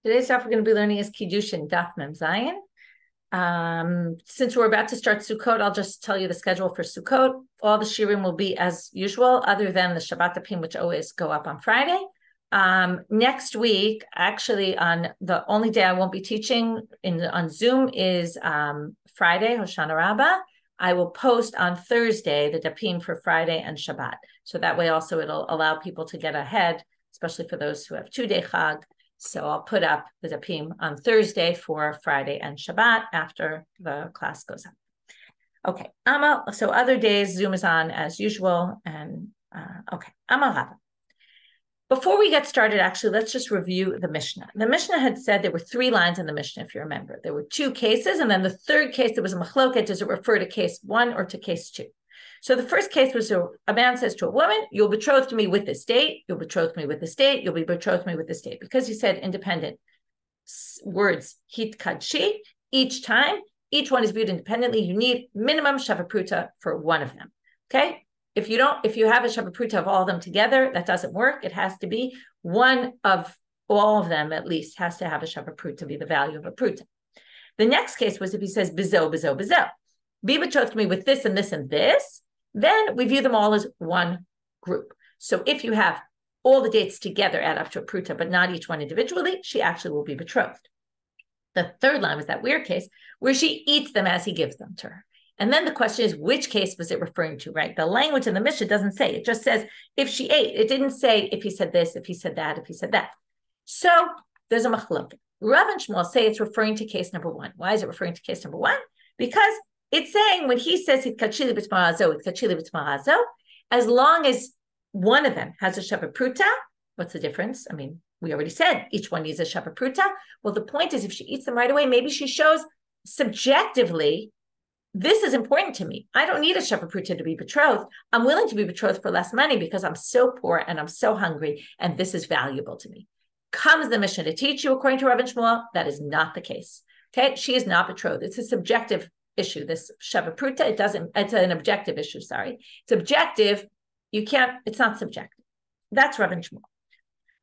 Today's stuff we're going to be learning is Kiddushin, Daf Mem Zayin. Since we're about to start Sukkot, I'll just tell you the schedule for Sukkot. All the shiurim will be as usual, other than the Shabbat Apim, which always go up on Friday. Next week, actually, on the only day I won't be teaching on Zoom is Friday, Hoshana Rabbah. I will post on Thursday the dapim for Friday and Shabbat. So that way also it'll allow people to get ahead, especially for those who have 2-day Chag. So I'll put up the dapim on Thursday for Friday and Shabbat after the class goes up. Okay, so other days Zoom is on as usual. And okay, Amal Rava. Before we get started, actually, let's just review the Mishna. The Mishna had said there were 3 lines in the Mishna, if you remember. There were 2 cases, and then the third case, there was a machloket. Does it refer to case 1 or to case 2? So the first case was a man says to a woman, you'll betroth me with this date, you'll betroth me with this date, you'll be betrothed me with this date. Because he said independent words, hit kadshi, each time, each one is viewed independently, you need minimum shavapruta for one of them, okay? If you have a shavapruta of all of them together, that doesn't work. It has to be one of all of them, at least, has to have a shavapruta to be the value of a pruta. The next case was if he says, bizo, bizo, bizo, be betrothed to me with this and this and this, then we view them all as one group. So if you have all the dates together add up to a pruta, but not each one individually, she actually will be betrothed. The third line was that weird case where she eats them as he gives them to her. And then the question is, which case was it referring to, right? The language in the Mishnah doesn't say. It just says, if she ate. It didn't say if he said this, if he said that, if he said that. So there's a machlok. Rava and Shmuel say it's referring to case number 1. Why is it referring to case number 1? Because it's saying when he says, as long as one of them has a shavapruta, what's the difference? I mean, we already said each one needs a shavapruta. Well, the point is if she eats them right away, maybe she shows subjectively, this is important to me. I don't need a shavapruta to be betrothed. I'm willing to be betrothed for less money because I'm so poor and I'm so hungry, and this is valuable to me. Comes the Mishna to teach you, according to Rabbi Shmuel, that is not the case. Okay, she is not betrothed. It's a subjective issue. This shavapruta, it's an objective issue. Sorry, it's objective. It's not subjective. That's Rabbi Shmuel.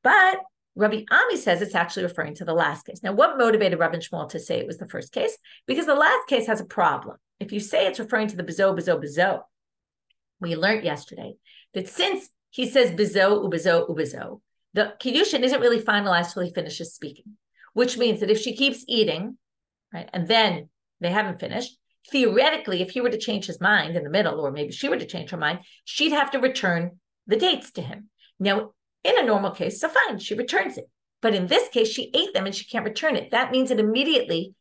But Rabbi Ami says it's actually referring to the last case. Now, what motivated Rabbi Shmuel to say it was the first case? Because the last case has a problem. If you say it's referring to the bizo, bizo, bizo, we learned yesterday that since he says bizo, ubizo, ubizo, the Kiddushin isn't really finalized till he finishes speaking, which means that if she keeps eating, right, and then they haven't finished, theoretically, if he were to change his mind in the middle, or maybe she were to change her mind, she'd have to return the dates to him. Now, in a normal case, so fine, she returns it. But in this case, she ate them and she can't return it. That means that immediately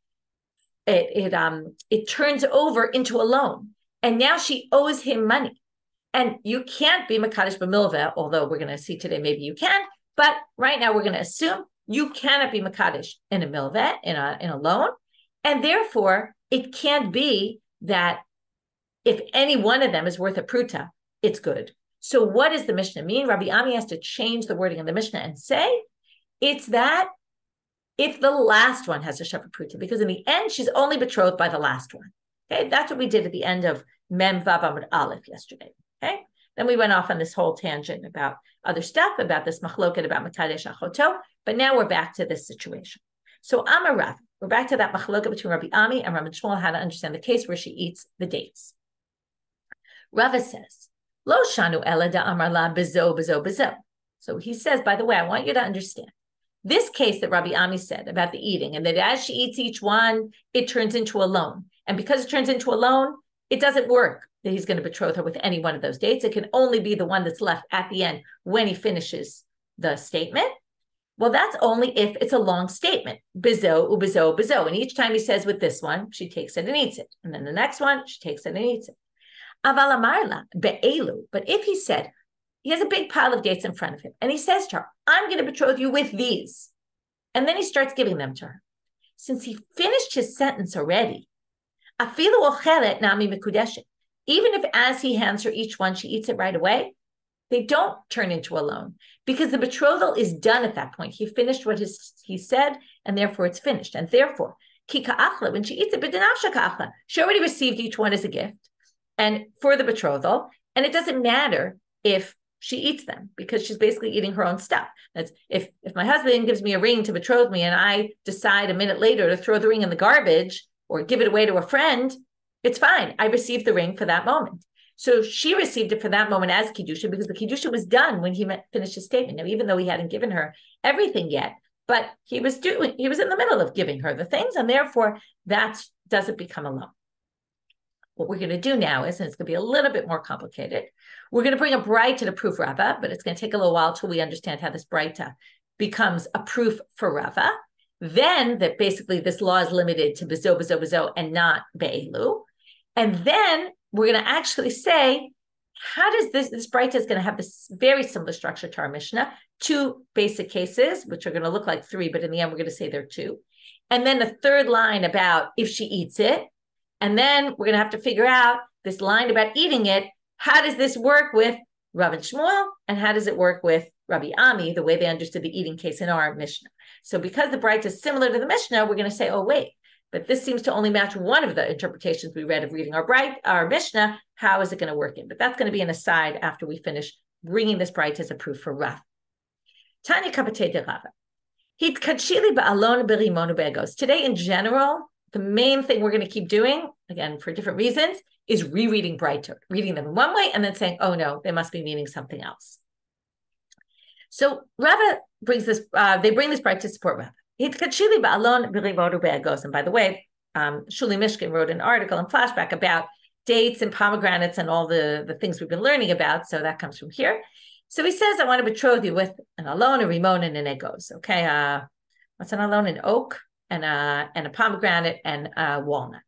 it turns over into a loan. And now she owes him money. And you can't be Makadosh b'milveh, although we're going to see today maybe you can. But right now we're going to assume you cannot be Makadosh in a milveh, in a loan. And therefore, it can't be that if any one of them is worth a pruta, it's good. So what does the Mishnah mean? Rabbi Ami has to change the wording in the Mishnah and say, it's that if the last one has a shavapruta, because in the end, she's only betrothed by the last one. Okay, that's what we did at the end of Mem Vav Amud Aleph yesterday. Okay, then we went off on this whole tangent about other stuff, about this machloket, about Makadesh Achoto, but now we're back to this situation. So Amar Rav, we're back to that machloket between Rabbi Ami and Rabbi Shmuel, how to understand the case where she eats the dates. Rava says, Lo shanu ela da amar la bizo, bizo, bizo. So he says, by the way, I want you to understand, this case that Rabbi Ami said about the eating, and that as she eats each one, it turns into a loan. And because it turns into a loan, it doesn't work that he's going to betroth her with any one of those dates. It can only be the one that's left at the end when he finishes the statement. Well, that's only if it's a long statement. Bizo, ubizo, bizo. And each time he says with this one, she takes it and eats it. And then the next one, she takes it and eats it. Aval amarla be'elu. But if he said, he has a big pile of dates in front of him, and he says to her, I'm going to betroth you with these. And then he starts giving them to her. Since he finished his sentence already, afilu ocheret nami mekudeshet. Even if as he hands her each one, she eats it right away, they don't turn into a loan because the betrothal is done at that point. He finished what he said, and therefore it's finished. And therefore, kika achla, when she eats it, b'denafsha ka'achla, she already received each one as a gift and for the betrothal. And it doesn't matter if she eats them because she's basically eating her own stuff. That's if my husband gives me a ring to betroth me and I decide a minute later to throw the ring in the garbage or give it away to a friend, it's fine. I received the ring for that moment. So she received it for that moment as Kiddushin because the Kiddushin was done when he finished his statement. Now, even though he hadn't given her everything yet, but he was in the middle of giving her the things, and therefore that doesn't become a loan. What we're going to do now is, and it's going to be a little bit more complicated, we're going to bring a braita to prove Rava, but it's going to take a little while till we understand how this braita becomes a proof for Rava. Then that basically this law is limited to bezo, bezo, bezo, and not be'elu. And then we're going to actually say, how does this braita is going to have this very similar structure to our Mishna, two basic cases, which are going to look like three, but in the end, we're going to say there are two. And then the third line about if she eats it. And then we're going to have to figure out this line about eating it. How does this work with Rav and Shmuel? And how does it work with Rabbi Ami, the way they understood the eating case in our Mishna? So because the braita is similar to the Mishna, we're going to say, oh, wait, but this seems to only match one of the interpretations we read of reading our Mishna. How is it going to work in? But that's going to be an aside after we finish bringing this braita as a proof for Rav. Tanya kapatei de Rava. Hitkachili ba'alon berimonu be'egos. Today, in general, the main thing we're going to keep doing, again, for different reasons, is rereading braitot, reading them in one way and then saying, oh, no, they must be meaning something else. So Rava brings this, they bring this braita to support Rava. And by the way, Shuli Mishkin wrote an article in Flashback about dates and pomegranates and all the things we've been learning about. So that comes from here. So he says, I want to betroth you with an alon, a rimon, and an egos. Okay, what's an alon? An oak and a pomegranate and a walnut.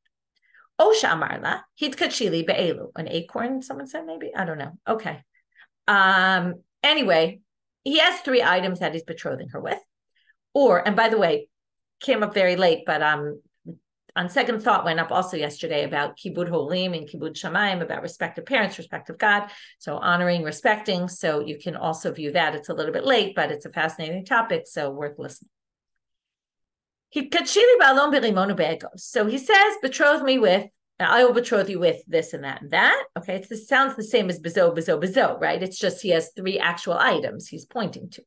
Osha amarla hitkachili be'elu. An acorn, someone said maybe? I don't know. Okay. Anyway, he has three items that he's betrothing her with. And by the way, came up very late, but on second thought went up also yesterday about kibud holim and kibud shamayim, about respect of parents, respect of God. So honoring, respecting. So you can also view that. It's a little bit late, but it's a fascinating topic, so worth listening. So he says, betroth me with, I will betroth you with this and that and that. Okay, this sounds the same as bezo, bezo, bezo, right? It's just he has three actual items he's pointing to.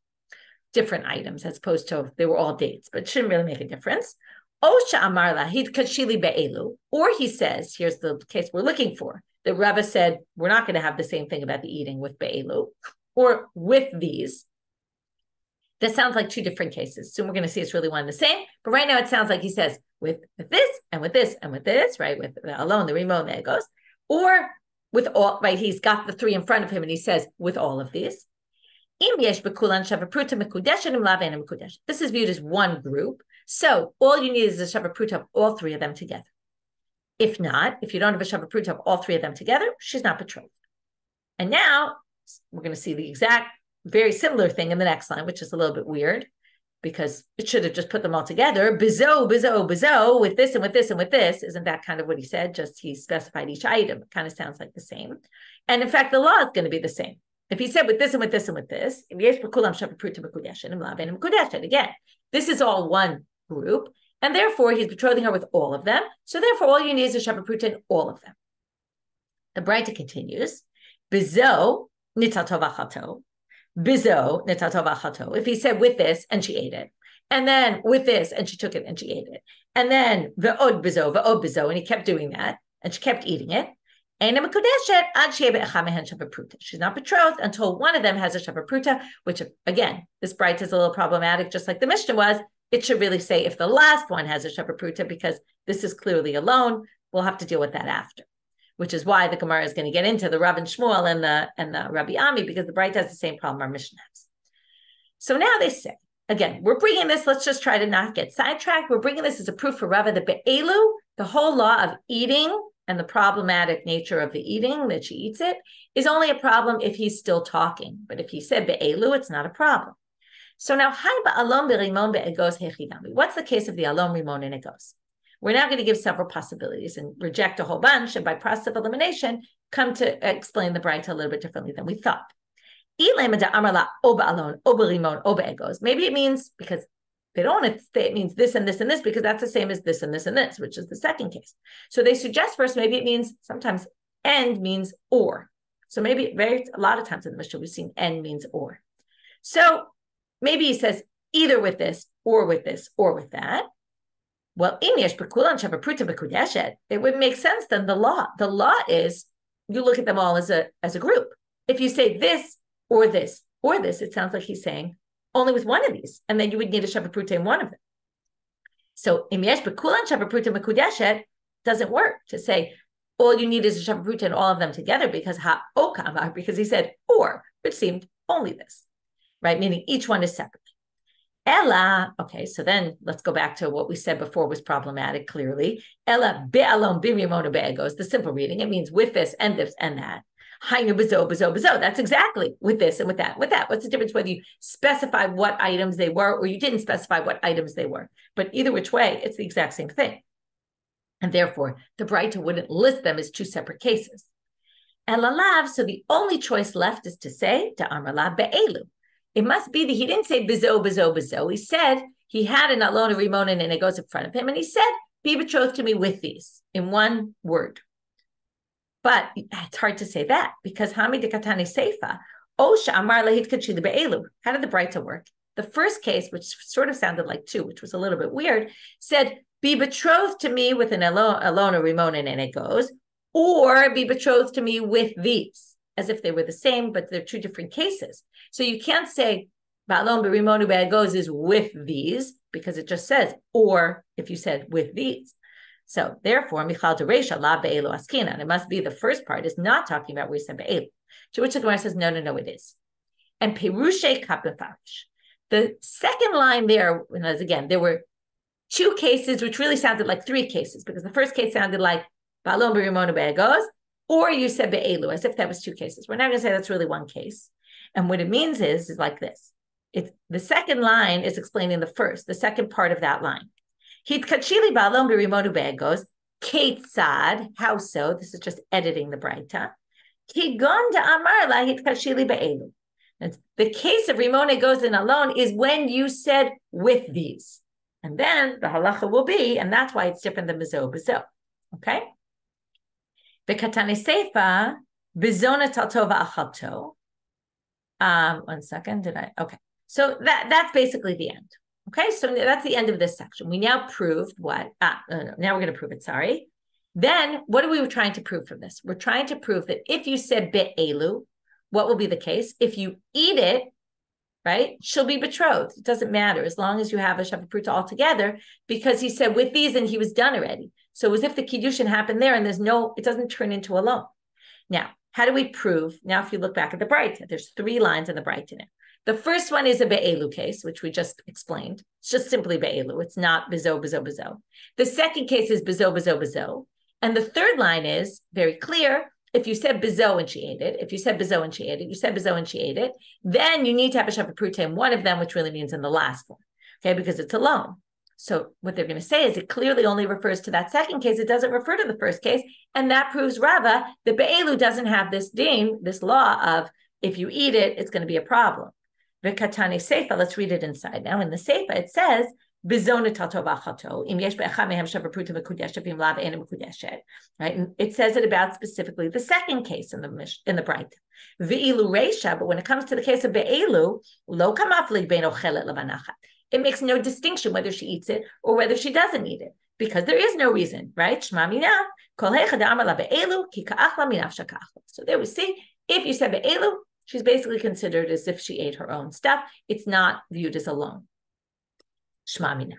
Different items as opposed to they were all dates, but it shouldn't really make a difference. Or he says, here's the case we're looking for, that Rava said, we're not going to have the same thing about the eating with be'elu, or with these. That sounds like two different cases. Soon we're going to see it's really one and the same. But right now it sounds like he says with this and with this and with this, right? With the alone, the rimon, there it goes. Or with all, right? He's got the three in front of him and he says with all of these. This is viewed as one group. So all you need is a shavapruta of all three of them together. If not, if you don't have a shavapruta of all three of them together, she's not betrothed. And now we're going to see the exact very similar thing in the next line, which is a little bit weird because it should have just put them all together. Bezo, bezo, bezo, with this and with this and with this. Isn't that kind of what he said? Just he specified each item. It kind of sounds like the same. And in fact, the law is going to be the same. If he said with this and with this and with this, again, this is all one group, and therefore he's betrothing her with all of them. So therefore, all you need is a shavapruta in all of them. The braita continues, Bizo nitato Bizo nitato. If he said with this and she ate it, and then with this and she took it and she ate it, and then ve'od bizo, and he kept doing that, and she kept eating it. She's not betrothed until one of them has a shavapruta, which again, this braita is a little problematic, just like the Mishna was. It should really say if the last one has a shavapruta, because this is clearly alone. We'll have to deal with that after, which is why the Gemara is going to get into the Rav and Shmuel and the Rabbi Ami, because the braita has the same problem our Mishna has. So now they say, again, we're bringing this, let's just try to not get sidetracked. We're bringing this as a proof for Rava that be'elu, the whole law of eating, and the problematic nature of the eating, that she eats it, is only a problem if he's still talking. But if he said be'elu, it's not a problem. So now, what's the case of the alon, rimon, and egos? We're now going to give several possibilities and reject a whole bunch, and by process of elimination, come to explain the braita a little bit differently than we thought. Maybe it means, because they don't want to say it means this and this and this, because that's the same as this and this and this, which is the second case. So they suggest first, maybe it means sometimes and means or. So maybe a lot of times in the Mishnah, we've seen en means or. So maybe he says either with this or with this or with that. Well, it would make sense then the law. The law is you look at them all as a group. If you say this or this or this, it sounds like he's saying only with one of these, and then you would need a shavapruta in one of them. So doesn't work to say all you need is a shavapruta in all of them together because because he said or, which seemed only this, right? Meaning each one is separate. Ella, okay, so then let's go back to what we said before was problematic, clearly. Ella be'alon birimona be'egos, the simple reading. It means with this and that. Hainu bezo, bezo, bezo. That's exactly with this and with that. With that, what's the difference whether you specify what items they were or you didn't specify what items they were? But either which way, it's the exact same thing. And therefore, the braita wouldn't list them as two separate cases. Elalav, so the only choice left is to say, da'amrala be'elu. It must be that he didn't say bezo, bezo, bezo. He said he had an alon, a rimonin, and it goes in front of him. And he said, be betrothed to me with these in one word. But it's hard to say that because Hami de Katani Seifa, Osha Amar Lahit Kachili Be'elu. How did the braita work? The first case, which sort of sounded like two, which was a little bit weird, said, be betrothed to me with an alon, a rimonin, and it goes, or be betrothed to me with these, as if they were the same, but they're two different cases. So you can't say Ba'alon b'rimonu be'agos is with these because it just says or if you said with these. So therefore, Michal Dereisha la be'elu askina. And it must be the first part is not talking about where he said be'elu. To which the Gemara says, no, it is. And Perushe kapefarish. The second line there, again, there were two cases which really sounded like three cases because the first case sounded like Ba'alon b'rimonu be'agos or you said be'elu, as if that was two cases. We're not going to say that's really one case. And what it means is like this. It's the second line is explaining the first, the second part of that line. Hitkachili ba'alon b'rimodu be'egos, ketzad, how so? This is just editing the braita. Kigon da'amar la hitkachili be'elu. The case of rimone goes in alone is when you said with these. And then the halacha will be, and that's why it's different than bezo, bezo. Okay? V'katane seifa, bezona taltova achalto. 1 second. Okay. So that's basically the end. Okay. So that's the end of this section. We now proved what? No, now we're going to prove it. Sorry. Then what are we trying to prove from this? We're trying to prove that if you said be'elu, what will be the case? If you eat it, right, she'll be betrothed. It doesn't matter as long as you have a shavapruta altogether because he said with these and he was done already. So as if the Kiddushin happened there and it doesn't turn into a loan. Now, how do we prove? Now, if you look back at the braita, there's 3 lines in the braita now. The first one is a be'elu case, which we just explained. It's just simply be'elu. It's not bezo, bezo, bezo. The second case is bezo, bezo, bezo. And the third line is very clear. If you said bezo and she ate it, if you said bezo and she ate it, you said bezo and she ate it, then you need to have a shavapruta in one of them, which really means in the last one, okay, because it's a loan. So what they're going to say is it clearly only refers to that second case. It doesn't refer to the first case. And that proves Rava that be'elu doesn't have this din, this law of if you eat it, it's going to be a problem. V'katane seifa, let's read it inside. Now in the seifa, it says, right? And it says it about specifically the second case in the braita. V'ilu reisha, but when it comes to the case of be'elu, lo kamaflig bein ochelet levanachat. It makes no distinction whether she eats it or whether she doesn't eat it, because there is no reason, right? So there we see, if you said be'elu, she's basically considered as if she ate her own stuff. It's not viewed as a loan. Shma mina.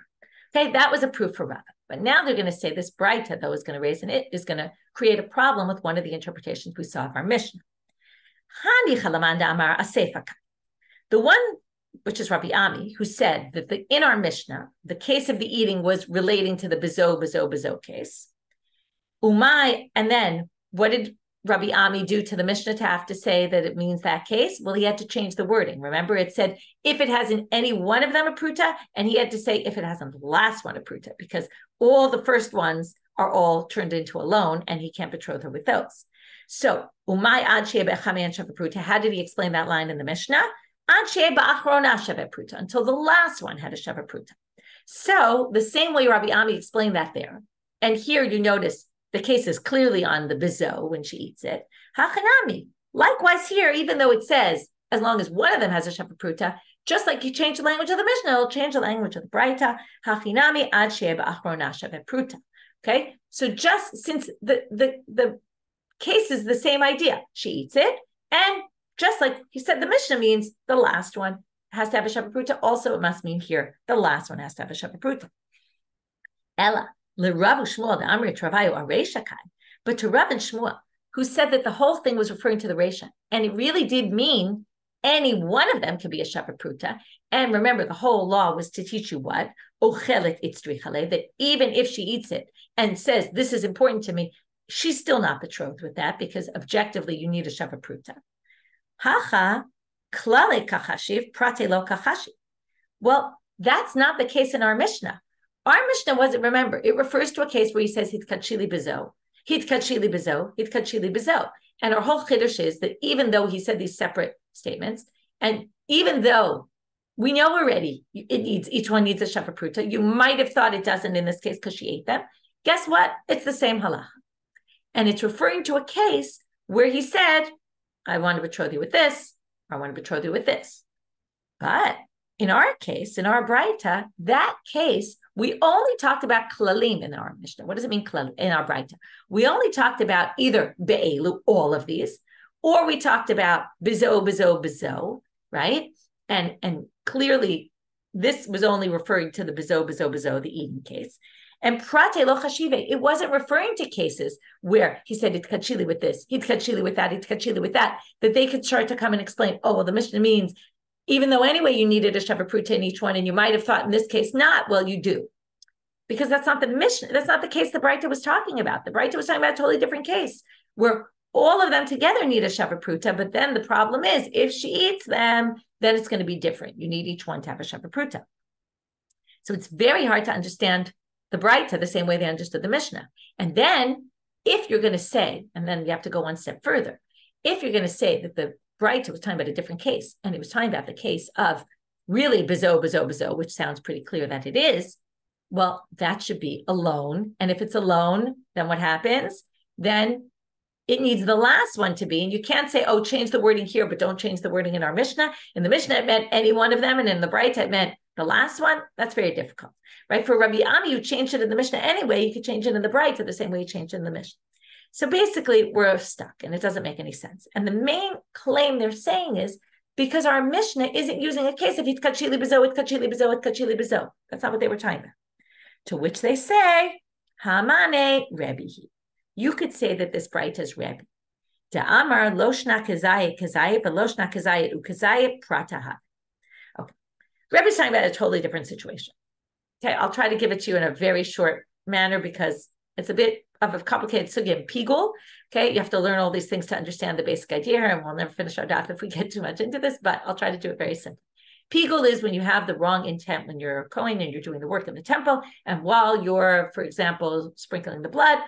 Okay, that was a proof for Rava. But now they're going to say this braita, though, is going to raise, and it is going to create a problem with one of the interpretations we saw of our Mishna. The one, which is Rabbi Ami, who said that in our Mishnah, the case of the eating was relating to the bezo case. Umay, and then what did Rabbi Ami do to the Mishnah to have to say that it means that case? Well, he had to change the wording. Remember, it said if it has in any one of them a pruta, and he had to say if it has in the last one a pruta, because all the first ones are all turned into a loan, and he can't betroth her with those. So, umay ad pruta. How did he explain that line in the Mishnah? Until the last one had a shavapruta. So the same way Rabbi Ami explained that there, and here you notice the case is clearly on the bezo when she eats it. Hachanami, Likewise here, even though it says, as long as one of them has a shefa pruta, just like you change the language of the Mishnah, it'll change the language of the braita. Hachinami ad sheba achrona shefa pruta. Okay, so just since the case is the same idea, she eats it, and just like he said, the Mishnah means the last one has to have a shefa pruta. Also, it must mean here the last one has to have a shefa pruta. Ella l'Rav Shmuel the Amri Travayu Areisha Kai, but to Rav and Shmuel, who said that the whole thing was referring to the Reisha, and it really did mean any one of them could be a shefa pruta. And remember, the whole law was to teach you what? Ochelet itzri chale, that even if she eats it and says, this is important to me, she's still not betrothed with that, because objectively you need a shefa pruta. Hacha klale kachashiv prate lo kachashiv. Well, that's not the case in our Mishnah. Our Mishnah wasn't, remember, it refers to a case where he says hitkachili bezo, hitkachili bezo, hitkachili bezo. And our whole chiddush is that even though he said these separate statements, and even though we know already each one needs a shefa pruta, you might have thought it doesn't in this case because she ate them. Guess what? It's the same halacha. And it's referring to a case where he said, I want to betroth you with this, or I want to betroth you with this. But in our case, in our braita, that case, we only talked about klalim in our Mishnah. What does it mean klalim in our braita? We only talked about either be'elu, all of these, or we talked about bizo, bizo, bizo, right? And clearly, this was only referring to the bizo, bizo, bizo, the eating case. And prate lo chashive, it wasn't referring to cases where he said hitkachili with this, hitkachili with that, hitkachili with that they could start to come and explain, oh, well, the Mishnah means, even though anyway you needed a shefa pruta in each one, and you might have thought in this case not, well, you do. Because that's not the Mishnah, that's not the case the braita was talking about. The braita was talking about a totally different case, where all of them together need a shefa pruta, but then the problem is, if she eats them, then it's going to be different. You need each one to have a shefa pruta. So it's very hard to understand the braita the same way they understood the Mishnah. And then, if you're going to say, and then you have to go one step further, if you're going to say that the braita was talking about a different case, and it was talking about the case of really bizo, bizo, bizo, which sounds pretty clear that it is, well, that should be alone. And if it's alone, then what happens? Then it needs the last one to be, and you can't say, oh, change the wording here, but don't change the wording in our Mishnah. In the Mishnah, it meant any one of them, and in the braita, it meant the last one. That's very difficult, right? For Rabbi Ami, you changed it in the Mishnah anyway, you could change it in the braita the same way you changed it in the Mishnah. So basically, we're stuck, and it doesn't make any sense. And the main claim they're saying is, because our Mishnah isn't using a case of hitkachili bezo, hitkachili bezo, hitkachili bezo. That's not what they were talking about. To which they say, Hamane Rebbe. You could say that this braita is Rebbe. Da'amar loshna kazayit kazayit, but loshna kazayit ukazayit prataha. Okay. Rebbe's talking about a totally different situation. Okay, I'll try to give it to you in a very short manner because it's a bit of a complicated sugya in pigul. Okay, you have to learn all these things to understand the basic idea here, and we'll never finish our daf if we get too much into this, but I'll try to do it very simple. Pigul is when you have the wrong intent when you're Kohen and you're doing the work in the temple, and while you're, for example, sprinkling the blood,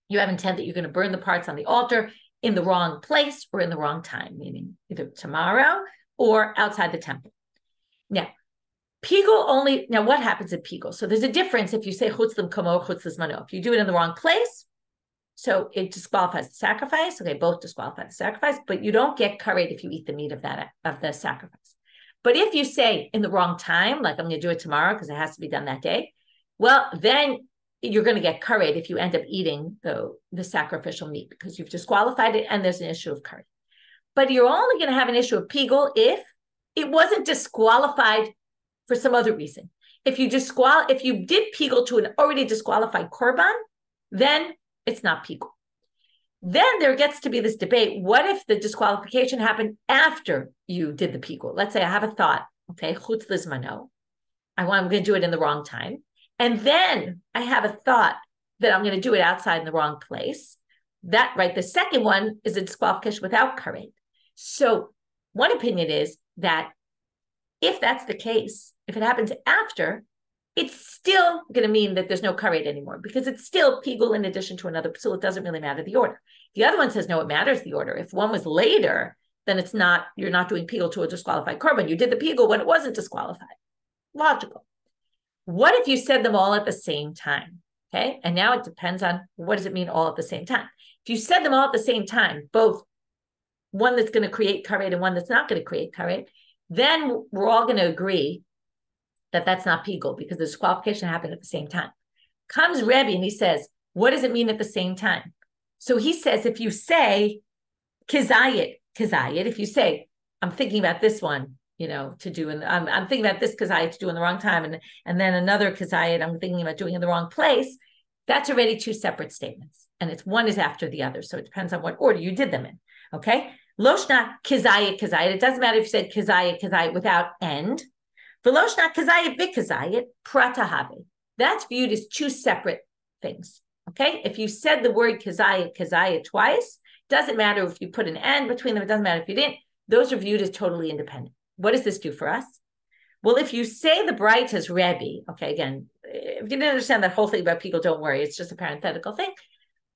you have intent that you're going to burn the parts on the altar in the wrong place or in the wrong time, meaning either tomorrow or outside the temple. Now, pigul only, now what happens in pigul? So there's a difference if you say chutz l'mkomo or chutz l'zmano. If you do it in the wrong place, so it disqualifies the sacrifice. Okay, both disqualify the sacrifice, but you don't get karet if you eat the meat of the sacrifice. But if you say in the wrong time, like I'm going to do it tomorrow because it has to be done that day, well, then you're going to get karet if you end up eating the sacrificial meat because you've disqualified it and there's an issue of karet. But you're only going to have an issue of pigul if it wasn't disqualified for some other reason. If you did pigul to an already disqualified korban, then it's not pigul. Then there gets to be this debate. What if the disqualification happened after you did the pigul? Let's say I have a thought, okay, chutz l'zmano. I'm going to do it in the wrong time. And then I have a thought that I'm going to do it outside in the wrong place. That, right, the second one is a disqualification without karet. So one opinion is that if that's the case, if it happens after, it's still going to mean that there's no karet anymore because it's still pigul in addition to another psul. It doesn't really matter the order. The other one says, no, it matters the order. If one was later, then it's not, you're not doing pigul to a disqualified korban. You did the pigul when it wasn't disqualified. Logical. What if you said them all at the same time? Okay. And now it depends on what does it mean all at the same time. If you said them all at the same time, both one that's going to create karet and one that's not going to create karet, then we're all going to agree that that's not pigul because the disqualification happened at the same time. Comes Rebbe and he says, what does it mean at the same time? So he says, if you say kizayit, if you say, I'm thinking about this one, to do, and I'm thinking about this kizayit to do in the wrong time, and then another kizayit I'm thinking about doing in the wrong place, that's already two separate statements. And it's one is after the other. So it depends on what order you did them in. Okay. Loshna kizayit. It doesn't matter if you said kizayit without end. Veloshna kizayit bikizayit pratahave. That's viewed as two separate things. Okay. If you said the word kizayit twice, doesn't matter if you put an end between them. It doesn't matter if you didn't. Those are viewed as totally independent. What does this do for us? Well, if you say the braita is Rebbe, okay, again, if you didn't understand that whole thing about people, don't worry. It's just a parenthetical thing.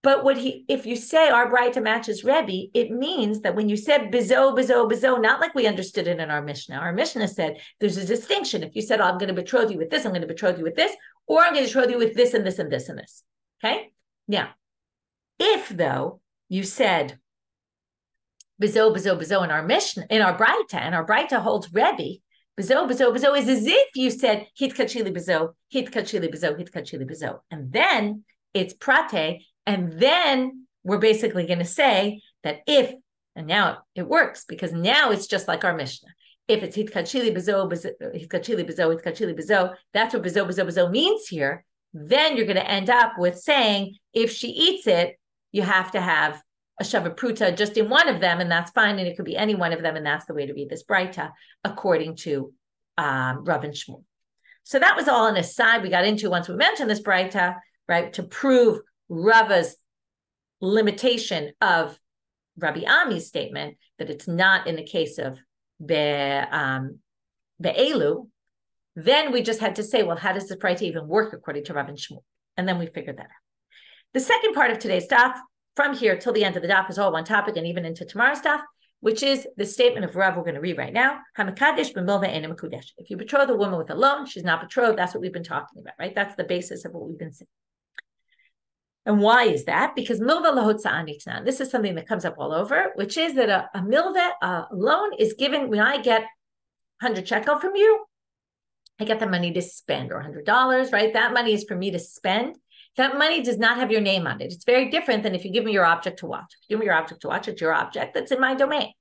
But if you say our braita matches Rebbe, it means that when you said bizo, not like we understood it in our Mishna. Our Mishnah said there's a distinction. If you said, I'm going to betroth you with this, I'm going to betroth you with this, or I'm going to betroth you with this and this and this and this. Okay? Now, if though you said bizo in our Mishnah, in our braita, and our braita holds Rebbe, bizo is as if you said hit kachili bizo, and then it's prate. And then we're basically going to say that and now it works because now it's just like our Mishnah. If it's hitkachili bizo, that's what bizo means here. Then you're going to end up with saying, if she eats it, you have to have a shava pruta just in one of them, and that's fine. And it could be any one of them. And that's the way to read this braita, according to Rav and Shmuel. So that was all an aside we got into once we mentioned this braita, right, to prove Rava's limitation of Rabbi Ami's statement that it's not in the case of be'elu. Then we just had to say, well, how does this braita even work according to Rav and Shmuel? And then we figured that out. The second part of today's daf, from here till the end of the daf, is all one topic and even into tomorrow's daf, which is the statement of Rav we're going to read right now. If you betroth a woman with a loan, she's not betrothed. That's what we've been talking about, right? That's the basis of what we've been saying. And why is that? Because milva lahotza'a nitnan. This is something that comes up all over, which is that a milva, a loan is given when I get 100 shekel from you. I get the money to spend, or $100, right? That money is for me to spend. That money does not have your name on it. It's very different than if you give me your object to watch. If you give me your object to watch, it's your object that's in my domain,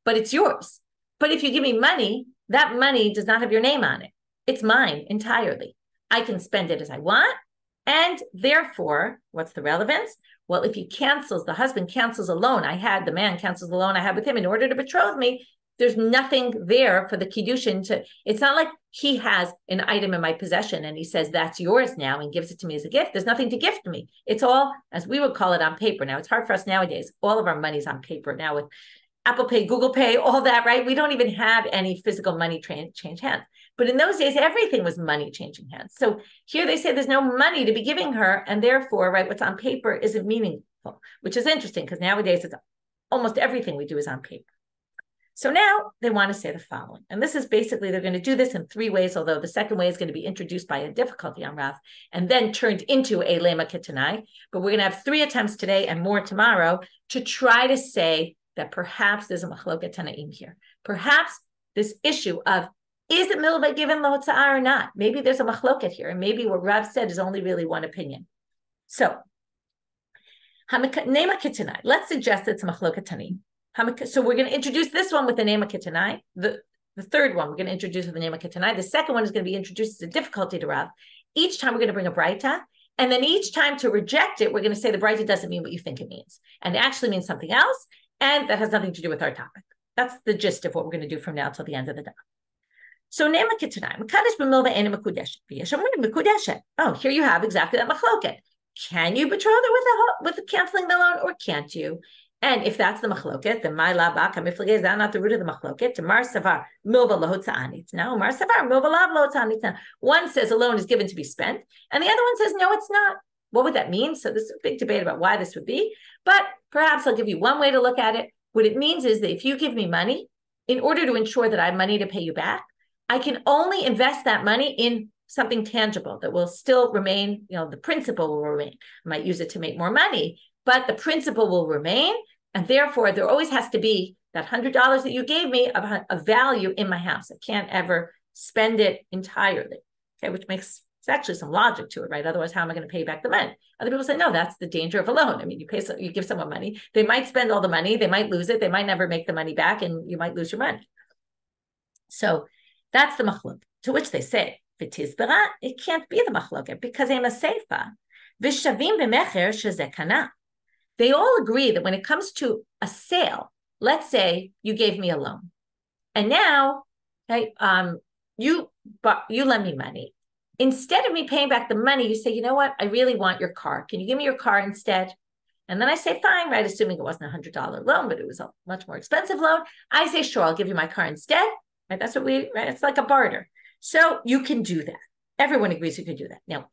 but it's yours. But if you give me money, that money does not have your name on it. It's mine entirely. I can spend it as I want. And therefore, what's the relevance? Well, if the husband cancels a loan the man cancels the loan I had with him in order to betroth me, there's nothing there for the Kiddushin it's not like he has an item in my possession and he says, that's yours now and gives it to me as a gift. There's nothing to gift me. It's all, as we would call it, on paper. Now, it's hard for us nowadays. All of our money's on paper now with Apple Pay, Google Pay, all that, right? We don't even have any physical money change hands. But in those days, everything was money changing hands. So here they say there's no money to be giving her, and therefore, right, what's on paper isn't meaningful, which is interesting because nowadays it's almost everything we do is on paper. So now they want to say the following, and this is basically they're going to do this in three ways, although the second way is going to be introduced by a difficulty on Rav and then turned into a lema ketanai. But we're going to have 3 attempts today and more tomorrow to try to say that perhaps there's a machloket tannaim here. Perhaps this issue of is it milva given lohotza'ah or not? Maybe there's a machloket here, and maybe what Rav said is only really one opinion. So, nema ketanai. Let's suggest it's a machloket tannaim. So we're going to introduce this one with the nema ketanai. The third one we're going to introduce with the nema ketanai. The second one is going to be introduced as a difficulty to Rav. Each time we're going to bring a braita, and then each time to reject it, we're going to say the braita doesn't mean what you think it means, and it actually means something else. And that has nothing to do with our topic. That's the gist of what we're going to do from now till the end of the day. So, nema ketanai, mekadesh b'milva ena mekudeshet. V'yeshamrim mekudeshet. Oh, here you have exactly that machloket. Can you betroth her with canceling the loan, or can't you? And if that's the machloket, then my la baka miflage is that not the root of the machloket? To mar savar milva lahotza'anit. Now, mar savar milva lav lahotza'anit. One says a loan is given to be spent, and the other one says no, it's not. What would that mean? So this is a big debate about why this would be, but perhaps I'll give you one way to look at it. What it means is that if you give me money, in order to ensure that I have money to pay you back, I can only invest that money in something tangible that will still remain, the principal will remain. I might use it to make more money, but the principal will remain. And therefore, there always has to be that $100 that you gave me a value in my house. I can't ever spend it entirely. Okay, which makes it's actually some logic to it, right? Otherwise, how am I going to pay back the money? Other people say, no, that's the danger of a loan. I mean, you give someone money, they might spend all the money, they might lose it, they might never make the money back, and you might lose your money. So that's the machlok. To which they say, v'tizbera, it can't be the machloket because I'm a seifa. V'shavim b'mecher shezeh kana. They all agree that when it comes to a sale, let's say you gave me a loan, and now, okay, you lend me money. Instead of me paying back the money, you say, you know what? I really want your car. Can you give me your car instead? And then I say, fine, right? Assuming it wasn't $100 loan, but it was a much more expensive loan. I say, sure, I'll give you my car instead. Right? That's what right? It's like a barter. So you can do that. Everyone agrees you can do that. Now,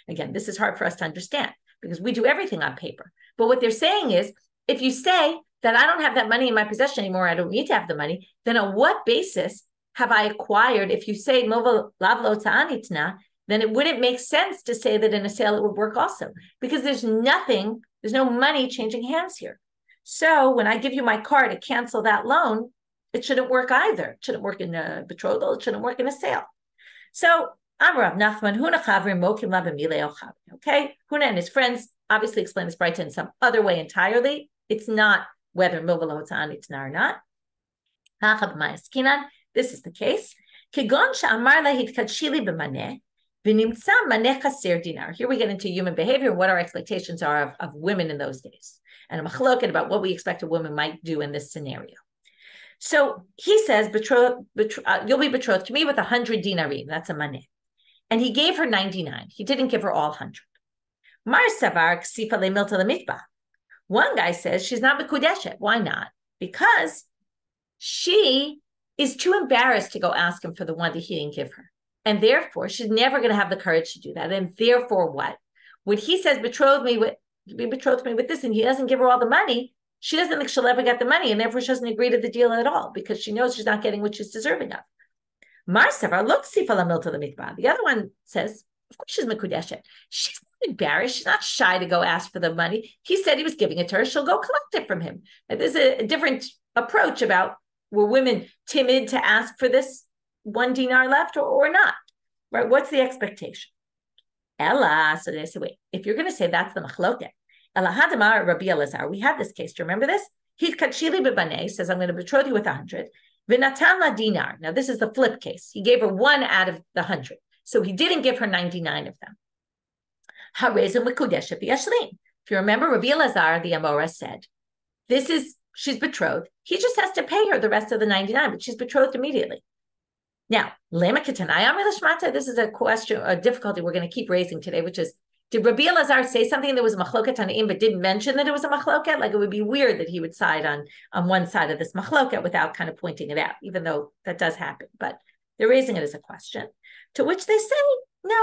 again, this is hard for us to understand because we do everything on paper. But what they're saying is, if you say that I don't have that money in my possession anymore, I don't need to have the money, then on what basis have I acquired? If you say then it wouldn't make sense to say that in a sale it would work also, because there's no money changing hands here. So when I give you my car to cancel that loan, it shouldn't work either. It shouldn't work in a betrothal. It shouldn't work in a sale. So Amrav Nachman, Huna Chavrim Mokim Labamile Ochavri. Okay, Huna and his friends obviously explain this braita in some other way entirely. It's not whether milva lahotza nitna or not. This is the case. Here we get into human behavior, what our expectations are of women in those days, and a machloket about what we expect a woman might do in this scenario. So he says, you'll be betrothed to me with 100 dinarim. That's a maneh. And he gave her 99. He didn't give her all 100. Mar savar ksifa lemilta lemitba. One guy says she's not mekudeshet. Why not? Because she is too embarrassed to go ask him for the one that he didn't give her. And therefore, she's never going to have the courage to do that. And therefore, what? When he says, betroth me with this, and he doesn't give her all the money, she doesn't think she'll ever get the money, and therefore she doesn't agree to the deal at all, because she knows she's not getting what she's deserving of. Marsavar, look, the other one says, of course she's mekudeshet. She's not embarrassed. She's not shy to go ask for the money. He said he was giving it to her. She'll go collect it from him. And there's a different approach about, were women timid to ask for this 1 dinar left or not? Right? What's the expectation? Ella, so they say, wait, if you're going to say that's the machloket, Ella hadamar Rabbi Elazar, we had this case. Do you remember this? He kachili bebanei says, I'm going to betroth you with 100. V'natan la dinar. Now this is the flip case. He gave her 1 out of the 100. So he didn't give her 99 of them. Harezim v'kudeshet v'yashlim. If you remember, Rabbi Elazar, the Amora, said, she's betrothed. He just has to pay her the rest of the 99, but she's betrothed immediately. Now, this is a question, a difficulty we're going to keep raising today, which is, did Rabbi Elazar say something that was a machloket tannaim, but didn't mention that it was a machloket? Like, it would be weird that he would side on one side of this machloket without kind of pointing it out, even though that does happen. But they're raising it as a question, to which they say, no,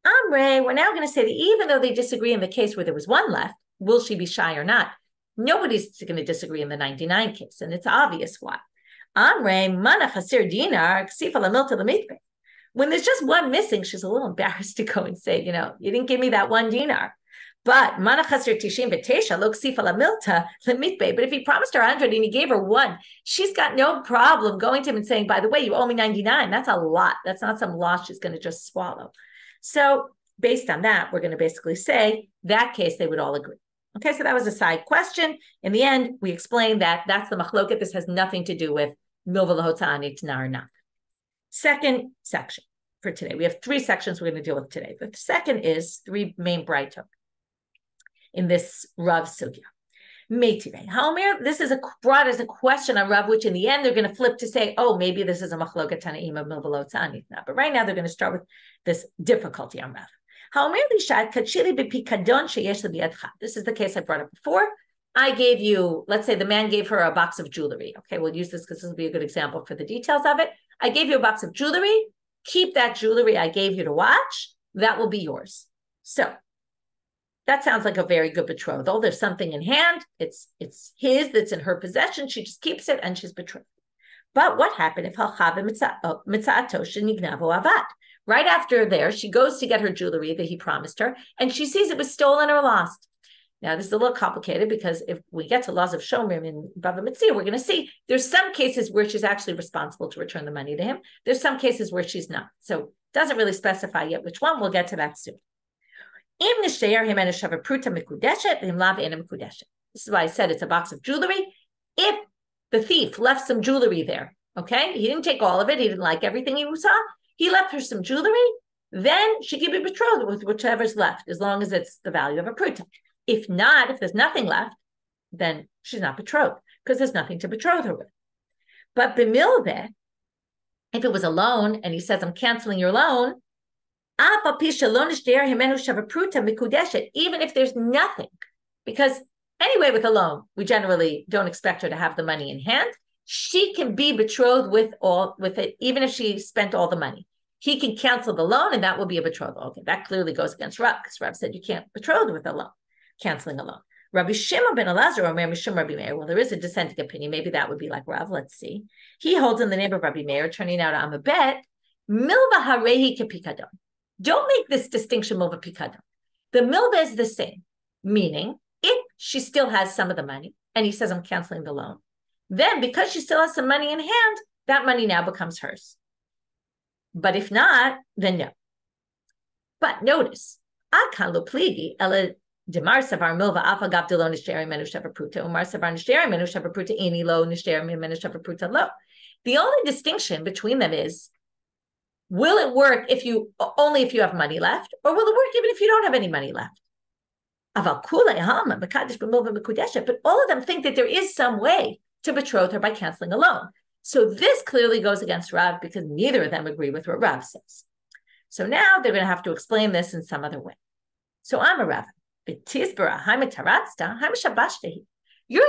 Amre, we're now going to say that even though they disagree in the case where there was 1 left, will she be shy or not? Nobody's going to disagree in the 99 case, and it's obvious why. Amre, mana chasir dinar, ksifa lamilta lamitbe. When there's just 1 missing, she's a little embarrassed to go and say, you didn't give me that 1 dinar. But mana chasir tishim betesha lo ksifa lamilta lamitbe. But if he promised her 100 and he gave her 1, she's got no problem going to him and saying, by the way, you owe me 99. That's a lot. That's not some loss she's going to just swallow. So based on that, we're going to basically say that case, they would all agree. Okay, so that was a side question. In the end, we explained that that's the machloket. This has nothing to do with milva lahotza nitna or not. Second section for today. We have 3 sections we're going to deal with today. The second is 3 main braitot in this Rav sugya. Meitive. Haomer, this is brought as a question on Rav, which in the end they're going to flip to say, oh, maybe this is a machloket tannaim of milva lahotza nitna. But right now they're going to start with this difficulty on Rav. This is the case I brought up before. I gave you, let's say the man gave her a box of jewelry. Okay, we'll use this because this will be a good example for the details of it. I gave you a box of jewelry. Keep that jewelry I gave you to watch. That will be yours. So that sounds like a very good betrothal. There's something in hand. It's his, that's in her possession. She just keeps it and she's betrothed. But what happened if right after there, she goes to get her jewelry that he promised her, and she sees it was stolen or lost. Now, this is a little complicated because if we get to laws of Shomrim in Bava Metzia, we're going to see there's some cases where she's actually responsible to return the money to him. There's some cases where she's not. So it doesn't really specify yet which one. We'll get to that soon. This is why I said it's a box of jewelry. If the thief left some jewelry there, okay, he didn't take all of it. He didn't like everything he saw. He left her some jewelry. Then she can be betrothed with whichever's left, as long as it's the value of a pruta. If not, if there's nothing left, then she's not betrothed because there's nothing to betroth her with. But b'milveh, if it was a loan and he says, I'm canceling your loan, even if there's nothing, because anyway, with a loan, we generally don't expect her to have the money in hand. She can be betrothed with it, even if she spent all the money. He can cancel the loan and that will be a betrothal. Okay, that clearly goes against Rav, because Rav said you can't betroth with a loan. Canceling a loan. Rabbi Shimon ben Elazar or Rabbi Meir. Well, there is a dissenting opinion. Maybe that would be like Rav. Let's see. He holds in the name of Rabbi Meir, turning out I'm a bet. Milva harehi kepikadon. Don't make this distinction milva pikadon. The milva is the same, meaning if she still has some of the money and he says I'm canceling the loan, then because she still has some money in hand, that money now becomes hers. But if not, then no. But notice, akan lo pligi ela. The only distinction between them is, will it work only if you have money left, or will it work even if you don't have any money left? But all of them think that there is some way to betroth her by canceling a loan. So this clearly goes against Rav because neither of them agree with what Rav says. So now they're going to have to explain this in some other way. So I'm a Rav. You're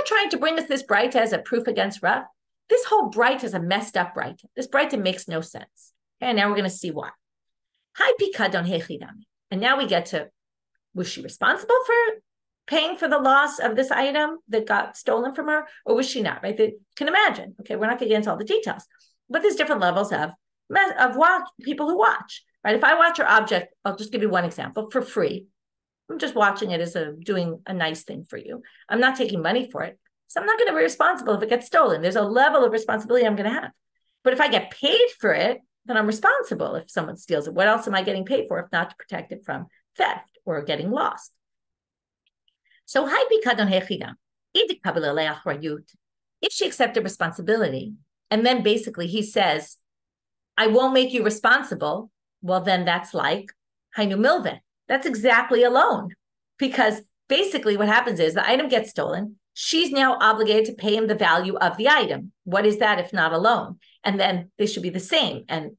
trying to bring us this braita as a proof against Rav. This whole braita is a messed up braita. This braita makes no sense. Okay, and now we're going to see why. And now we get to, was she responsible for paying for the loss of this item that got stolen from her, or was she not? Right? They can imagine. Okay, we're not going to get into all the details, but there's different levels of people who watch. Right? If I watch your object, I'll just give you one example for free. I'm just watching it as doing a nice thing for you. I'm not taking money for it. So I'm not going to be responsible if it gets stolen. There's a level of responsibility I'm going to have. But if I get paid for it, then I'm responsible if someone steals it. What else am I getting paid for if not to protect it from theft or getting lost? So if she accepted responsibility, and then basically he says, I won't make you responsible, well, then that's like hainu milveh. That's exactly a loan, because basically what happens is the item gets stolen. She's now obligated to pay him the value of the item. What is that if not a loan? And then they should be the same. And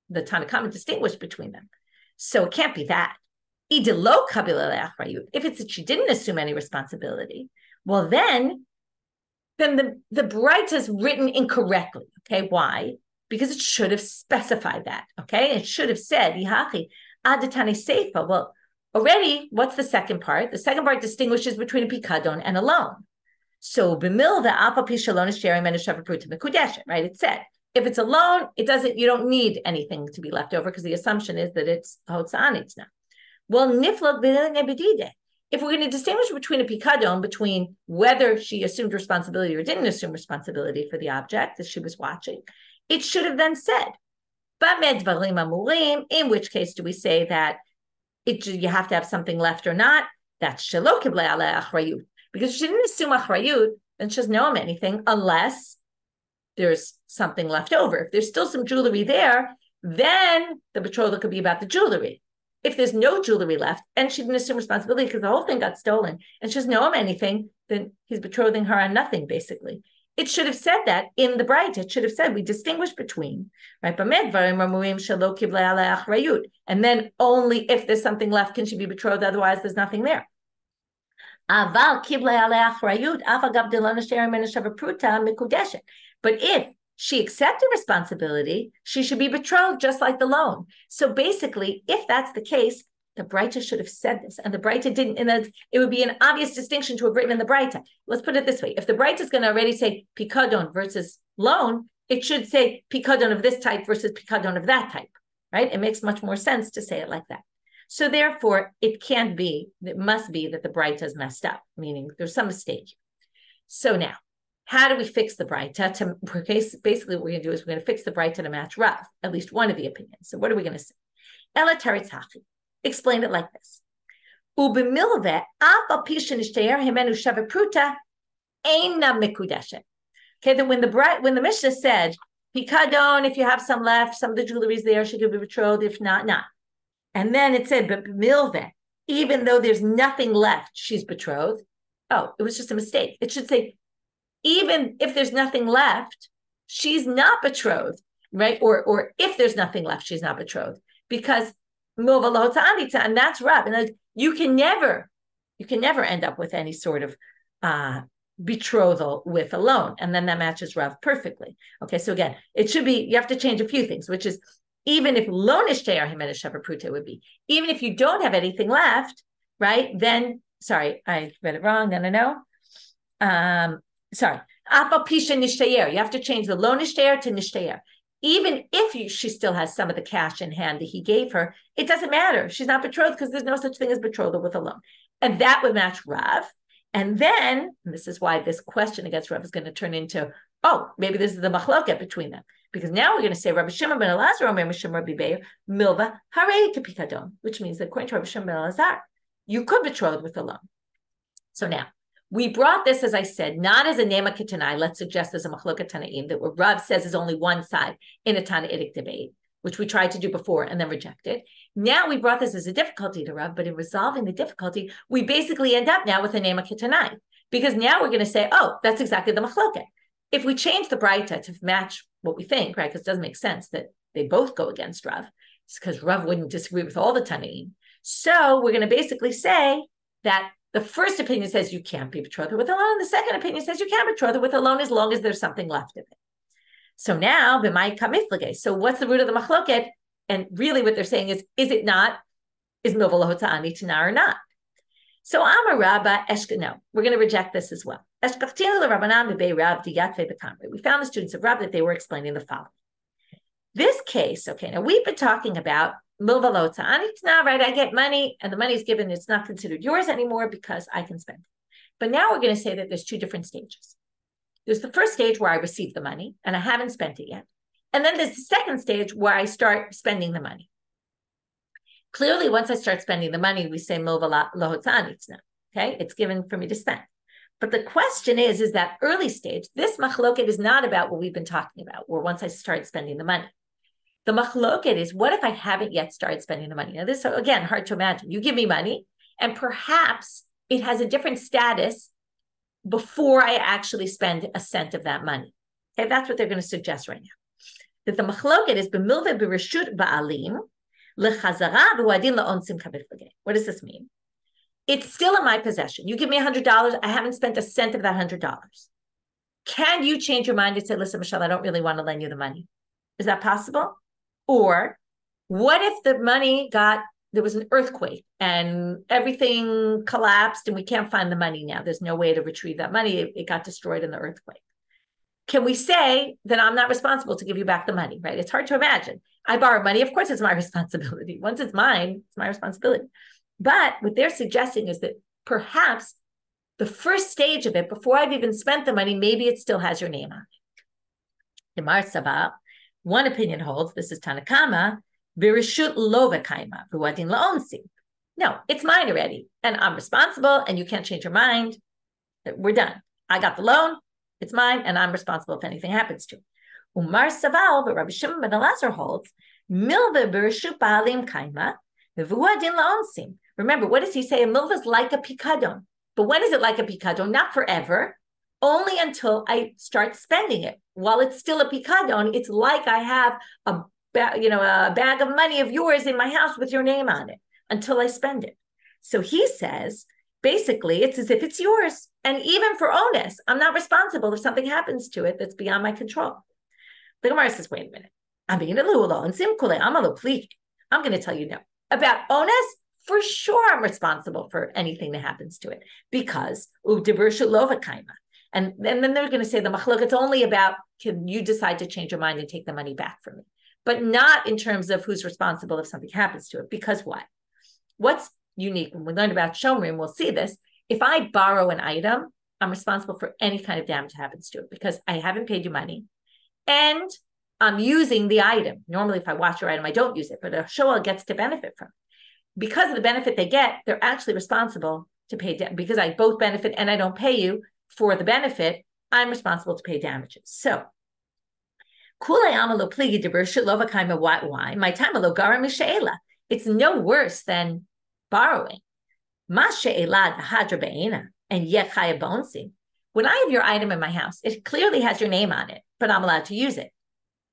the tannaim distinguish between them. So it can't be that. If it's that she didn't assume any responsibility, well, then the braita is written incorrectly. Okay, why? Because it should have specified that. Okay, it should have said, well, already, what's the second part? The second part distinguishes between a pikadon and a loan. So, right? It said, if it's a loan, you don't need anything to be left over because the assumption is that it's hotzanitz now. Well, if we're going to distinguish between a pikadon, between whether she assumed responsibility or didn't assume responsibility for the object that she was watching, it should have then said, in which case do we say that you have to have something left or not? That's shelo kiblei aleh achrayut. Because she didn't assume achrayut, then she doesn't know him anything unless there's something left over. If there's still some jewelry there, then the betrothal could be about the jewelry. If there's no jewelry left and she didn't assume responsibility because the whole thing got stolen and she doesn't know him anything, then he's betrothing her on nothing, basically. It should have said that in the braita. It should have said we distinguish between, right? And then only if there's something left can she be betrothed. Otherwise, there's nothing there. But if she accepted responsibility, she should be betrothed just like the loan. So basically, if that's the case, the braita should have said this, and the braita didn't. And it would be an obvious distinction to have written in the braita. Let's put it this way: if the braita is going to already say pikadon versus loan, it should say pikadon of this type versus pikadon of that type, right? It makes much more sense to say it like that. So therefore, it must be that the braita is messed up, meaning there's some mistake. So now, how do we fix the braita? Basically, what we're going to do is we're going to fix the braita to match Rav, at least one of the opinions. So what are we going to say? Ela teretz hachi. Explain it like this. Ubimilve apa pishin ishtayer himenu shava pruta eina mikudeshet. Okay, then when the Mishna said, Pikadon, if you have some left, some of the jewelry is there, she could be betrothed, if not, not. And then it said, but milve, even though there's nothing left, she's betrothed. Oh, it was just a mistake. It should say, even if there's nothing left, she's not betrothed, right? Or if there's nothing left, she's not betrothed. Because milva lohotza anita, and that's Rav. And you can never end up with any sort of betrothal with a loan, and then that matches Rav perfectly. Okay, so again, it should be, you have to change a few things, which is even if lonish te'ar himena shever pruta would be, even if you don't have anything left, right? Then, sorry, I read it wrong. No. Sorry, apa pisha nishtayer. You have to change the lonish te'ar to nishtayer. Even if she still has some of the cash in hand that he gave her, it doesn't matter. She's not betrothed because there's no such thing as betrothal with a loan, and that would match Rav. And then, and this is why this question against Rav is going to turn into, oh, maybe this is the machloket between them. Because now we're going to say, Rabbi Shimon ben Elazar, Omer Mishim Rabbi Beir, Milva, Harei Kepikadon, which means that according to Rabbi Shimon ben Elazar, you could betroth with a loan. So now, we brought this, as I said, not as a nema ketanai. Let's suggest as a machloket tannaim, that what Rav says is only one side in a tannaitic debate, which we tried to do before and then rejected. Now we brought this as a difficulty to Rav, but in resolving the difficulty, we basically end up now with a nema ketanai, because now we're going to say, oh, that's exactly the machloket. If we change the braita to match what we think, right, because it doesn't make sense that they both go against Rav, it's because Rav wouldn't disagree with all the tannaim. So we're going to basically say that the first opinion says you can't be betrothed with a loan. The second opinion says you can betroth with a loan as long as there's something left of it. So now, so what's the root of the machloket? And really what they're saying is it not, is milva lohotza anita or not? So Amar Rabba, no, we're going to reject this as well. We found the students of Rav that they were explaining the following. This case, okay, now we've been talking about milva lohotza anita, right? I get money and the money is given, it's not considered yours anymore because I can spend it. But now we're going to say that there's two different stages. There's the first stage where I receive the money and I haven't spent it yet. And then there's the second stage where I start spending the money. Clearly, once I start spending the money, we say milva lohotza anita. Okay, it's given for me to spend. But the question is that early stage, this machloket is not about what we've been talking about, or once I start spending the money. The machloket is, what if I haven't yet started spending the money? Now, this, again, hard to imagine. You give me money, and perhaps it has a different status before I actually spend a cent of that money. Okay, that's what they're going to suggest right now. That the machloket is b'milve b'reshut ba'alim lechazara b'wadin la'onsim kabiflagei. What does this mean? It's still in my possession. You give me $100. I haven't spent a cent of that $100. Can you change your mind and say, listen, Michelle, I don't really want to lend you the money? Is that possible? Or what if the money there was an earthquake and everything collapsed and we can't find the money now? There's no way to retrieve that money. It got destroyed in the earthquake. Can we say that I'm not responsible to give you back the money, right? It's hard to imagine. I borrow money. Of course, it's my responsibility. Once it's mine, it's my responsibility. But what they're suggesting is that perhaps the first stage of it, before I've even spent the money, maybe it still has your name on it. One opinion holds, this is Tanakama, Birishut Lovakaima, Buadin Laonsi. No, it's mine already, and I'm responsible, and you can't change your mind. We're done. I got the loan, it's mine, and I'm responsible if anything happens to it. Umar Saval, but Rabbi Shimon ben Elazar holds, Milva Birishut Baalim Kaima, Buadin Laonsim. Remember, what does he say? A milva is like a pikadon. But when is it like a pikadon? Not forever, only until I start spending it. While it's still a pikadon, it's like I have a bag of money of yours in my house with your name on it until I spend it. So he says, basically, it's as if it's yours. And even for onus, I'm not responsible if something happens to it that's beyond my control. The Gemara says, wait a minute. I'm going to tell you no. About onus, for sure I'm responsible for anything that happens to it because and then they're going to say the machlok, it's only about, can you decide to change your mind and take the money back from me? But not in terms of who's responsible if something happens to it. Because what? what's unique, when we learned about Shomrim, we'll see this. If I borrow an item, I'm responsible for any kind of damage that happens to it because I haven't paid you money and I'm using the item. Normally, if I watch your item, I don't use it, but a Shoel gets to benefit from it. Because of the benefit they get, they're actually responsible to pay because I both benefit and I don't pay you for the benefit. I'm responsible to pay damages. So, my time it's no worse than borrowing. And yet, when I have your item in my house, it clearly has your name on it, but I'm allowed to use it.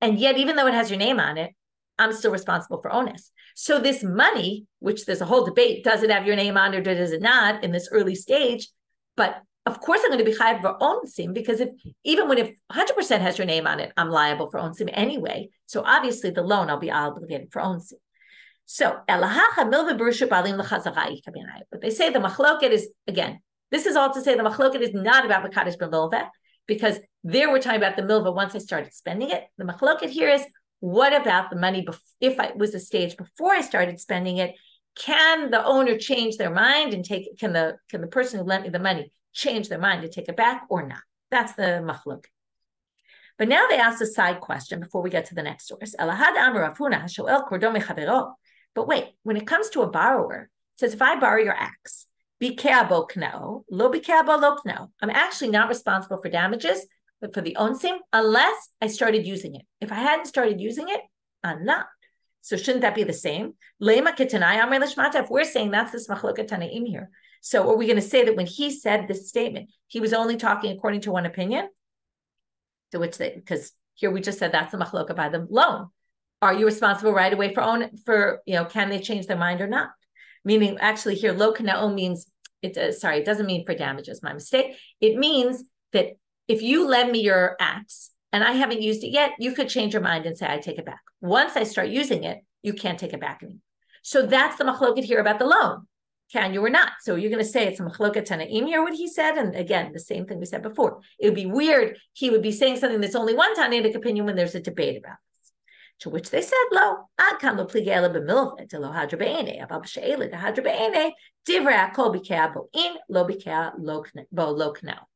And yet, even though it has your name on it, I'm still responsible for onus. So this money, which there's a whole debate, does it have your name on it or does it not in this early stage? But of course, I'm going to be chayav for onsim because if 100% has your name on it, I'm liable for onsim anyway. So obviously, the loan I'll be obligated for onsim. So what they say the machloket is again. This is all to say the machloket is not about mekadesh b'milveh because there we're talking about the milveh once I started spending it. The machloket here is what about the money if it was a stage before I started spending it? Can the owner change their mind and take? Can the person who lent me the money change their mind to take it back or not? That's the machloket. But now they ask a side question before we get to the next source. But wait, when it comes to a borrower, it says if I borrow your axe, I'm actually not responsible for damages, but for the onsim, unless I started using it. If I hadn't started using it, I'm not. So shouldn't that be the same? If we're saying that's this machloket tannaim here, so are we going to say that when he said this statement, he was only talking according to one opinion? To which because here we just said that's the machloket by the loan. Are you responsible right away for can they change their mind or not? Meaning, actually, here lo kanao means it doesn't mean for damages. My mistake. It means that if you lend me your axe and I haven't used it yet, you could change your mind and say I take it back. Once I start using it, you can't take it back anymore. So that's the machloket here about the loan. Can you or not? So you're going to say it's a machloket tannaim here, what he said. And again, the same thing we said before. It would be weird. He would be saying something that's only one tannaitic opinion when there's a debate about this. To which they said, lo, ad kan lo plige ela b'milveh to lo hadra be'ene, abab she'ela to hadra be'ene, divrei hakol b'kea bo'in, lo b'kea bo lo knau.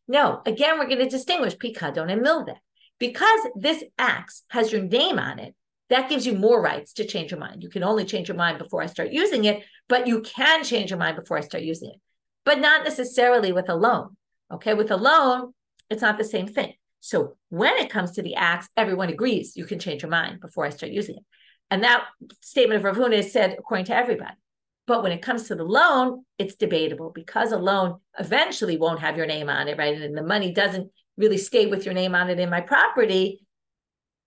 No, again, we're going to distinguish pikadon and milveh. Because this axe has your name on it, that gives you more rights to change your mind. You can only change your mind before I start using it, but you can change your mind before I start using it. But not necessarily with a loan. Okay, with a loan, it's not the same thing. So when it comes to the axe, everyone agrees you can change your mind before I start using it. And that statement of Rav Huna is said according to everybody. But when it comes to the loan, it's debatable because a loan eventually won't have your name on it, right? And the money doesn't really stay with your name on it in my property.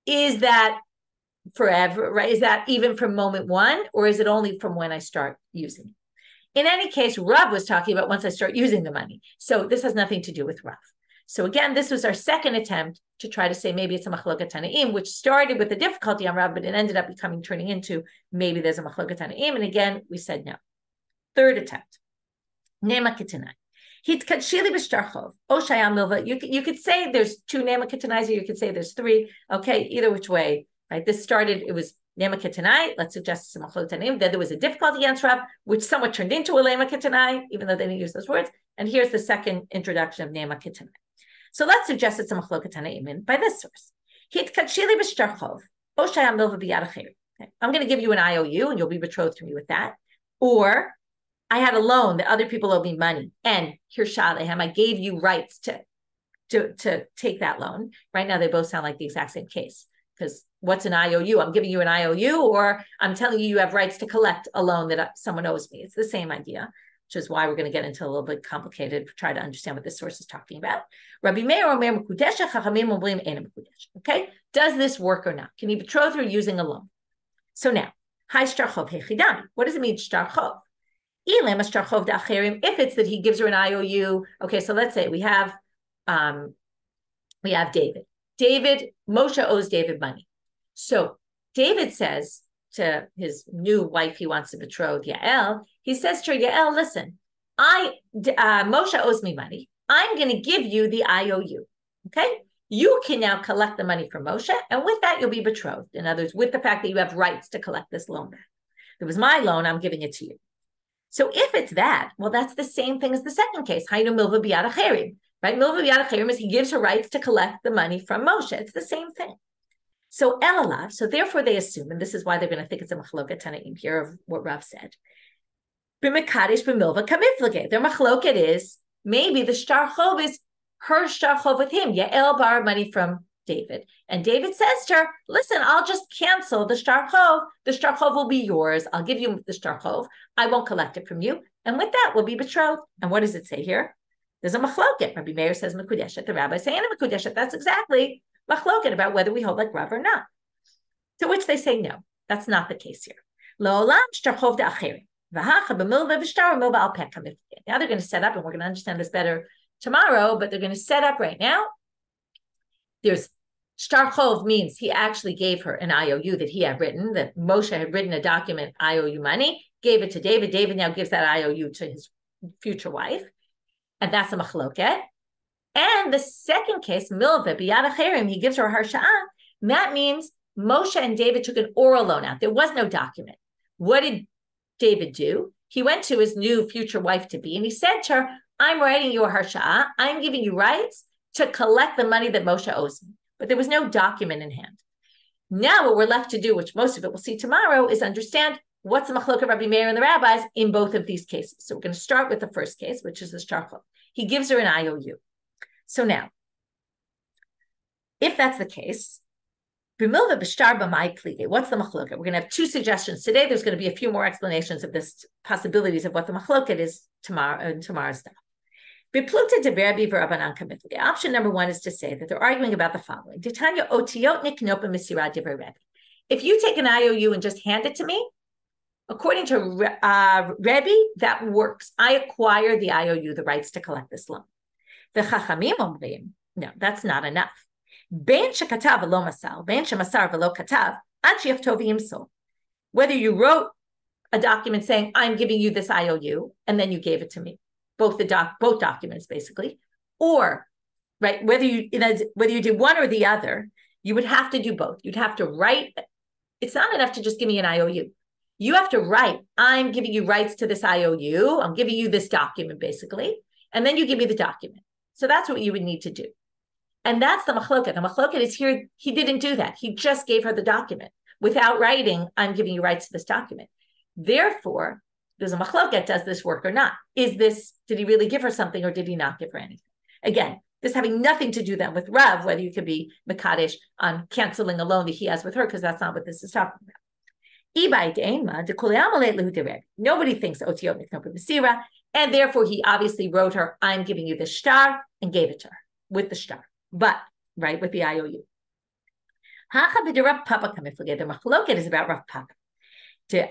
Is that forever, right? Is that even from moment one, or is it only from when I start using it? In any case, Rav was talking about once I start using the money. So this has nothing to do with Rav. So again, this was our second attempt to try to say maybe it's a machloket tannaim, which started with the difficulty on Rav, but it ended up turning into maybe there's a machloket tannaim. And again, we said no. Third attempt. Nema ketanai. Hitkadshili b'shtarchov. Oshayam milva. You could say there's two nema ketanais, or you could say there's three. Okay, either which way. Right? This started, it was nema ketanai. Let's suggest it's a machloket tannaim. Then there was a difficulty against Rav, which somewhat turned into a nema ketanai, even though they didn't use those words. And here's the second introduction of nema ketanai. So let's suggest it's a machloket tannaim by this source. Hitkadshili b'shtarchov. Oshayam milva b'yad acher. I'm going to give you an IOU, and you'll be betrothed to me with that. Or I had a loan that other people owe me money, and here's Shalehem, I gave you rights to take that loan. Right now, they both sound like the exact same case, because what's an IOU? I'm giving you an IOU, or I'm telling you have rights to collect a loan that someone owes me. It's the same idea, which is why we're going to get into a little bit complicated, try to understand what this source is talking about. Rabbi Meir omer mekudesha, chachamim omrim eina mekudesha. Okay, does this work or not? Can you betroth her using a loan? So now, hai shtarchov hechidami. What does it mean, shtarchov? If it's that he gives her an IOU, okay, so let's say we have David. Moshe owes David money. So David says to his new wife he wants to betroth, Yael, he says to her, Yael, listen, Moshe owes me money. I'm going to give you the IOU, okay? You can now collect the money from Moshe, and with that, you'll be betrothed. In other words, with the fact that you have rights to collect this loan back. It was my loan. I'm giving it to you. So if it's that, well, that's the same thing as the second case. Hainu milva biyad acherim, right? Milva biyad acherim is he gives her rights to collect the money from Moshe. It's the same thing. So elalav, so therefore they assume, and this is why they're going to think it's a machloket tannaim here of what Rav said. B'mekadesh b'milva kamiflage. Their machloket is maybe the shtar chov is her shtar chov with him. Yael borrowed money from David, and David says to her, "Listen, I'll just cancel the shtar chov. The shtar chov will be yours. I'll give you the shtar chov. I won't collect it from you, and with that, we'll be betrothed." And what does it say here? There's a machloket. Rabbi Meir says mekudeshet. The rabbis say mekudeshet. That's exactly machloket about whether we hold like Rav or not. To which they say no, that's not the case here. Leolam shtar chov de'acherim. Now they're going to set up, and we're going to understand this better tomorrow, but they're going to set up right now. There's shtar chov means he actually gave her an IOU that he had written, that Moshe had written a document, IOU money, gave it to David. David now gives that IOU to his future wife, and that's a machloket. And the second case, milva biyad acherim, he gives her a harsha'ah. That means Moshe and David took an oral loan out. There was no document. What did David do? He went to his new future wife-to-be, and he said to her, I'm writing you a harsha'ah. I'm giving you rights to collect the money that Moshe owes me. But there was no document in hand. Now what we're left to do, which most of it we'll see tomorrow, is understand what's the machlok of Rabbi Meir and the rabbis in both of these cases. So we're going to start with the first case, which is the shtar chov. He gives her an IOU. So now, if that's the case, what's the machloket? We're going to have two suggestions today. There's going to be a few more explanations of this possibilities of what the machloket is tomorrow in tomorrow's stuff. Option number one is to say that they're arguing about the following. If you take an IOU and just hand it to me, according to Rebbe, that works. I acquire the IOU, the rights to collect this loan. The Chachamim omrim, no, that's not enough. Whether you wrote a document saying, I'm giving you this IOU, and then you gave it to me, both documents basically, or right, whether you did one or the other, you would have to do both. You'd have to write. It's not enough to just give me an IOU. You have to write, I'm giving you rights to this IOU. I'm giving you this document basically, and then you give me the document. So that's what you would need to do. And that's the machloket. The machloket is here. He didn't do that. He just gave her the document without writing, I'm giving you rights to this document. Therefore, there's a machloket, does this work or not? Did he really give her something or did he not give her anything? Again, this having nothing to do then with Rav, whether you could be mekadesh on canceling a loan that he has with her, because that's not what this is talking about. Nobody thinks otiyot miknopim b'sira, and therefore he obviously wrote her, I'm giving you the shtar, and gave it to her with the shtar. But, right, with the IOU. The machloket is about Rav Papa. If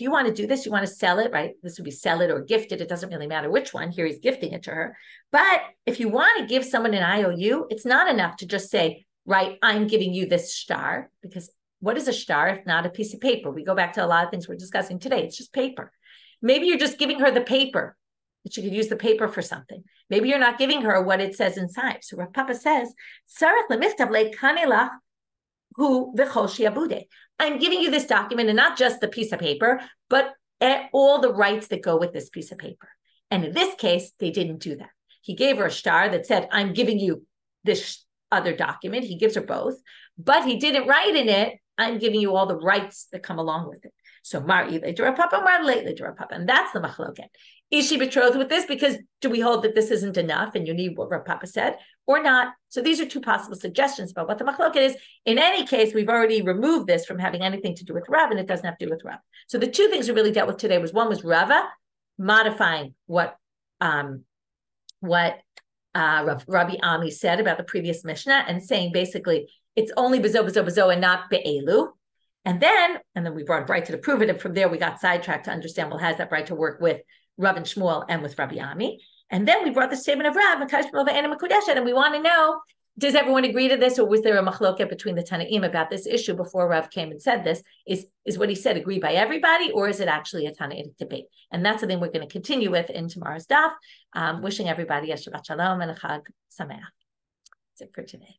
you want to do this, you want to sell it, right? This would be sell it or gift it. It doesn't really matter which one. Here he's gifting it to her. But if you want to give someone an IOU, it's not enough to just say, right, I'm giving you this shtar, because what is a shtar if not a piece of paper? We go back to a lot of things we're discussing today. It's just paper. Maybe you're just giving her the paper, that she could use the paper for something. Maybe you're not giving her what it says inside. So Rav Papa says, I'm giving you this document, and not just the piece of paper, but all the rights that go with this piece of paper. And in this case, they didn't do that. He gave her a shtar that said, I'm giving you this other document. He gives her both, but he didn't write in it, I'm giving you all the rights that come along with it. So mar ilay to Rav Papa, mar late to Rav Papa. And that's the machloket. Is she betrothed with this? Because do we hold that this isn't enough and you need what Rav Papa said or not? So these are two possible suggestions about what the machloket is. In any case, we've already removed this from having anything to do with Rav, and it doesn't have to do with Rav. So the two things we really dealt with today was one was Rava modifying what Rabbi Ami said about the previous Mishna and saying basically it's only bezo and not be'elu. And then we brought a braita to prove it. And from there, we got sidetracked to understand, well, how does that braita work with Rav and Shmuel and with Rabbi Ami? And then we brought the statement of Rav, and we want to know, does everyone agree to this? Or was there a machloket between the tannaim about this issue before Rav came and said this? Is what he said agreed by everybody, or is it actually a tannaitic debate? And that's something we're going to continue with in tomorrow's daf. Wishing everybody a Shabbat Shalom and a Chag Sameach. That's it for today.